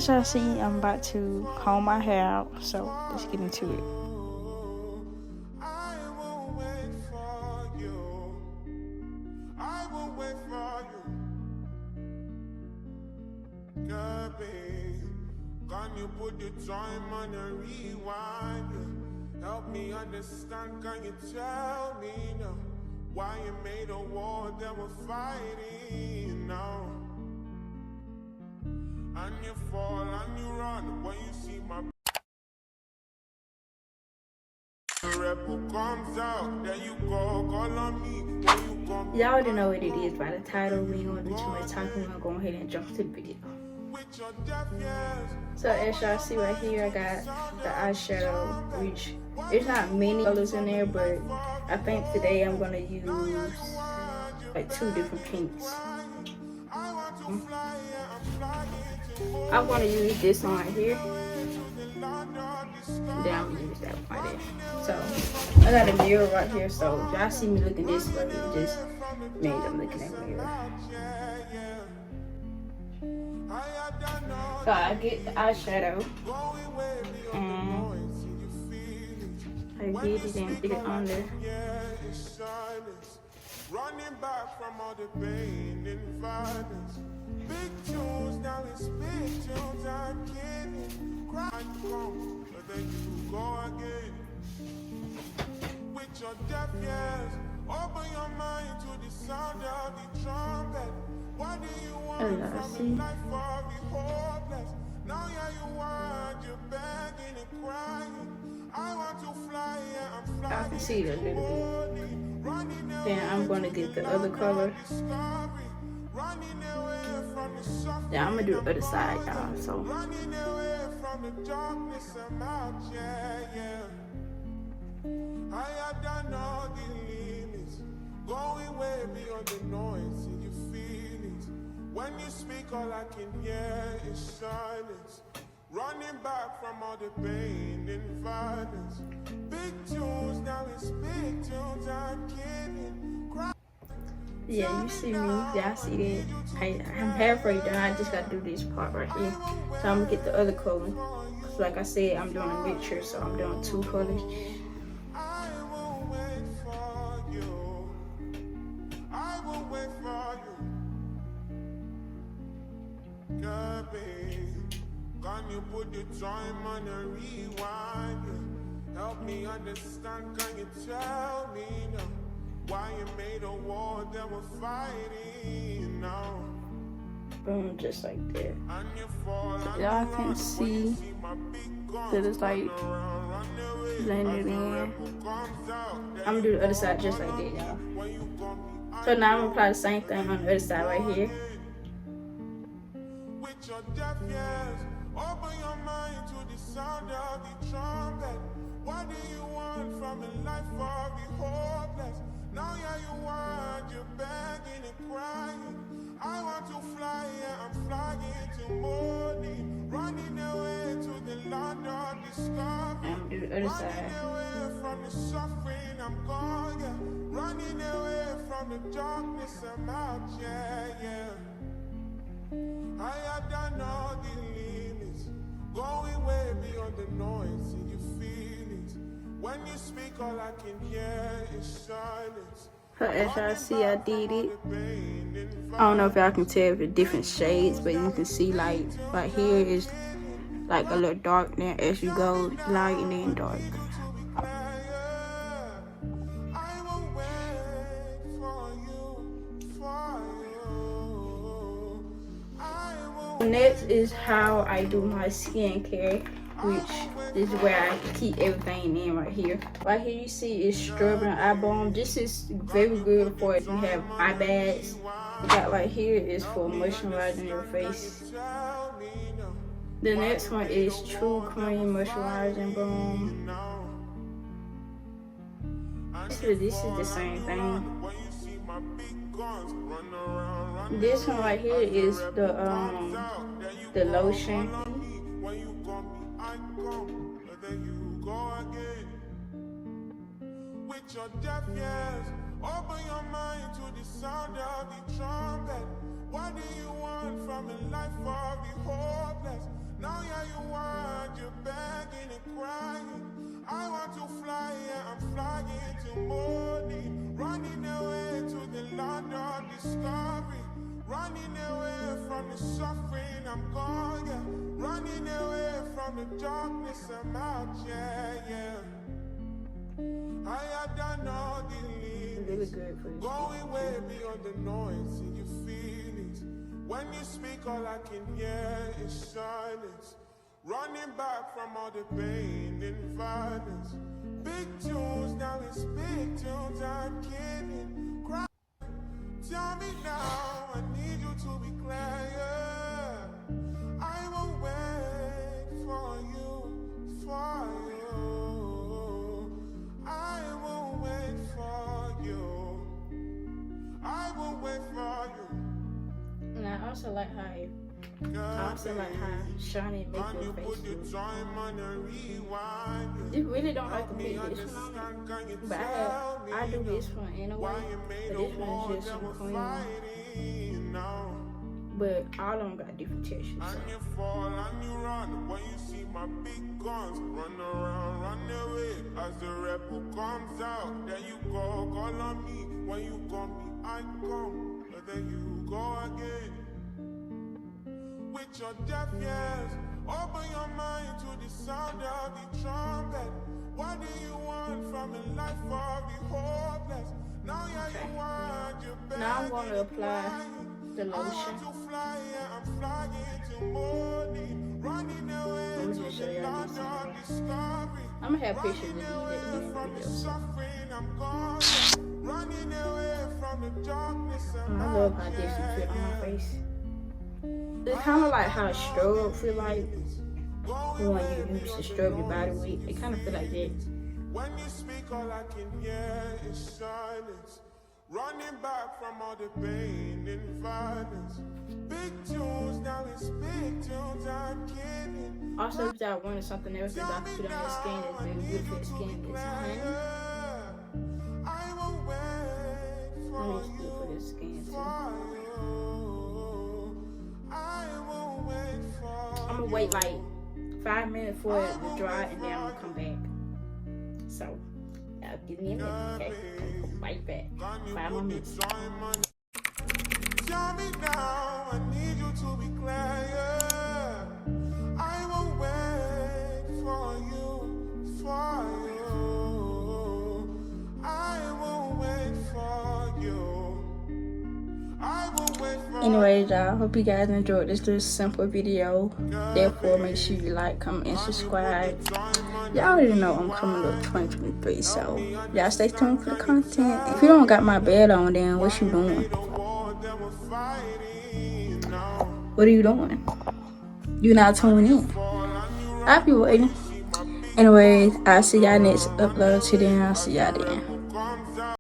as y'all see, I'm about to comb my hair out, so let's get into it. Can you put the time on a rewind? Help me understand, can you tell me now why you made a war that we're fighting now? And you fall and you run when you see my rebel comes out, there you go, call on me when you come. Y'all already know what it is by the title. We ain't gonna do too much talking. We're gonna go ahead and jump to the video. So as y'all see right here, I got the eyeshadow, which there's not many colors in there, but I think today I'm gonna use like 2 different pinks. I'm gonna use this one right here. Then I'm gonna use that one right there. So I got a mirror right here, so if y'all see me looking this way, it just means I'm looking at the mirror. So I get the eyeshadow and I get it and put it on there. Running back from all the pain and violence. Big tunes, now it's big tunes, I'm kidding. Cry come, but then you go again. With your deaf ears, open your mind to the sound of the trumpet. What do you want from life for the hopeless? Now you want, you're begging and crying. I want to fly, yeah, I'm flying. I can see it a little bit. Then I'm going to get the other color. Yeah, I'm going to do the other side, y'all. So. Running away from the darkness, I'm out, yeah. I have done all the limits, going way beyond the noise in your feelings. When you speak, all I can hear is silence. Running back from all the pain and violence. Big tunes, now it's big tunes, I'm kidding. Yeah, you see me, y'all see that. I'm halfway done, I just gotta do this part right here. So I'm gonna get the other color. Cause like I said, I'm doing a mixture, so I'm doing 2 colors. I will wait for you. I will wait for you. Girl, babe, can you put the time on a rewind? Help me understand, can you tell me now why you made a war that we're fighting now? Boom, just like that. Y'all can see that it's like blended in. I'm gonna do the other side just like that, y'all. So now I'm gonna apply the same thing on the other side right here. With your deaf ears, open your mind to the sound of the trumpet. What do you want from a life for the hopeless? Now you want, you're begging and crying. I want to fly, yeah, I'm flying to morning. Running away to the land of discovery. And do the other side. Running away from the suffering, I'm gone, yeah. Running away from the darkness, I'm out, yeah. I have done all the limits, going way beyond the noise in your feelings. When you speak, all I can hear is silence. So as y'all see, I did it. I don't know if y'all can tell the different shades, but you can see like right here is like a little dark there as you go light and then dark. Next is how I do my skincare, which is where I keep everything in right here. Right here you see is strawberry eye balm. This is very good for if you have eye bags. That right here is for moisturizing your face. The next one is True Cream Moisturizing Balm. So this is the same thing. This one right here is the lotion. With your deaf ears, open your mind to the sound of the trumpet. What do you want from a life of the hopeless? Now yeah, you want, you're begging and crying. I want to fly, yeah, I'm flying to morning. Running away to the land of discovery. Running away from the suffering, I'm gone, yeah. Running away from the darkness, I'm out, yeah. I have done all the limits, going way beyond the noise in your feelings. When you speak, all I can hear is silence. Running back from all the pain and violence. Big tunes, now it's big tunes, I'm kidding. Cry. Tell me now, I need you to be clear, yeah. I will wait for you. I will wait for you. I will wait for you. And I also like how shiny make your face look. You really don't have to put this one on it. But I do this one anyway. But this one is just some cream. But all of them got different textures. And you fall and you run when you see my big guns. Run around, run away as the rebel comes out. There you go, call on me. When you call me, I come. But then you go again. With your deaf ears, open your mind to the sound of the trumpet. What do you want from a life of the hopeless? Now yeah, you want your best. Now I'm going to apply the lotion. I'm flying to morning, running away to the land of discovery. I'm going to have pictures of these from the videos. suffering, I'm gone. Running away from the darkness. I love how this will fit on my face. It's kind of like how a strobe feel like when you use to strobe your body with. It kind of feel like that. When you speak, all I can hear is silence. Running back from all the pain and violence. Big tunes, now it's big tunes, I'm kidding. Also, if y'all wanted something else that I put on your skin that's very good for your skin, is honey. I will wait for Honey's good for your skin too. I'm gonna wait like 5 minutes for it to dry and then I'm gonna come back. So, y'all give me a minute, okay? I'll come right back. 5 more minutes. Tell me now, I need you to be clear, yeah. I will wait for you. I will wait for you. Anyways, y'all, hope you guys enjoyed this little simple video. Therefore, make sure you like, comment, and subscribe. Y'all already know I'm coming up 2023, so y'all stay tuned for the content. If you don't got my bed on, then what you doing? What are you doing? You not tuning in. I'll be waiting. Anyways, I'll see y'all next upload. Till then, I'll see y'all then.